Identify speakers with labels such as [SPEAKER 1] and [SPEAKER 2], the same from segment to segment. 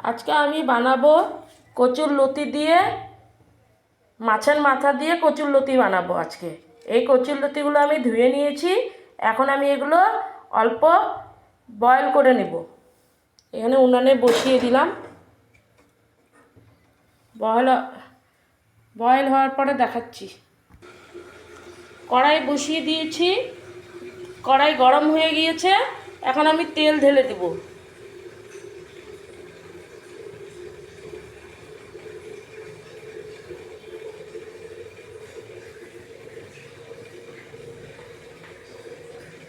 [SPEAKER 1] আজকে আমি বানাবো কচুর লতি দিয়ে মাছের মাথা দিয়ে কচুর লতি বানাবো আজকে। এই কচুর লতিগুলো আমি ধুয়ে নিয়েছি। এখন আমি এগুলো অল্প বয়েল করে নেব। এখানে উনানে বসিয়ে দিলাম। বয়েল হওয়ার পরে দেখাচ্ছি। কড়াই বসিয়ে দিয়েছি, কড়াই গরম হয়ে গিয়েছে। এখন আমি তেল ঢেলে দেব।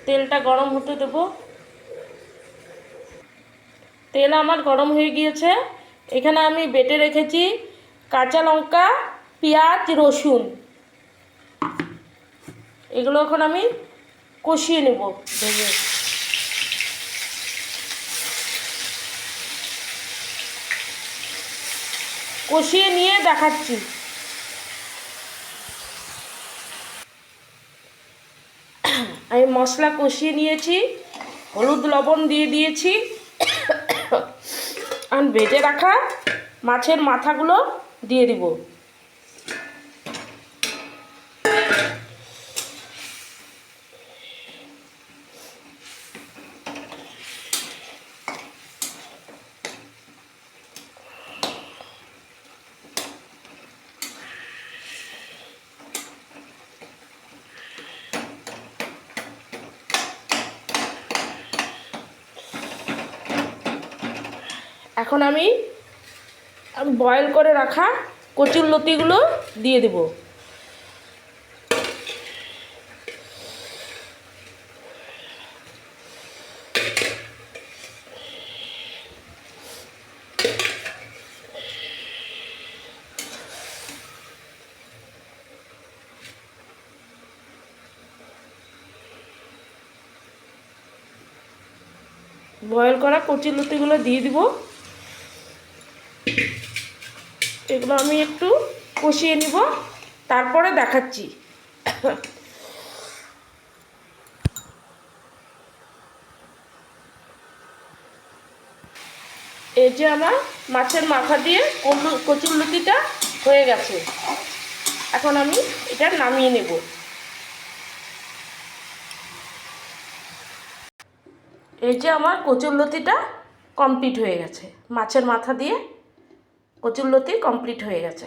[SPEAKER 1] তেলটা গরম হতে দেব। তেল আমার গরম হয়ে গিয়েছে। এখানে আমি বেটে রেখেছি কাঁচা লঙ্কা, পেঁয়াজ, রসুন। এগুলো এখন আমি কষিয়ে নেব ভেজে। কষিয়ে নিয়ে দেখাচ্ছি। আমি মশলা কষিয়ে নিয়েছি, হলুদ লবণ দিয়ে দিয়েছি। আর ভেজে রাখা মাছের মাথাগুলো দিয়ে দিব। এখন আমি বয়েল করে রাখা কচুর লতিগুলো দিয়ে দেব। বয়েল করা কচুর লতিগুলো দিয়ে দিব। এগুলো আমি একটু কষিয়ে নিব, তারপরে দেখাচ্ছি। এই যে আমার মাছের মাথা দিয়ে কচুর লতিটা হয়ে গেছে। এখন আমি এটা নামিয়ে নেব। এই যে আমার কচুর লতিটা কমপ্লিট হয়ে গেছে। মাছের মাথা দিয়ে কচুর লতি কমপ্লিট হয়ে গেছে।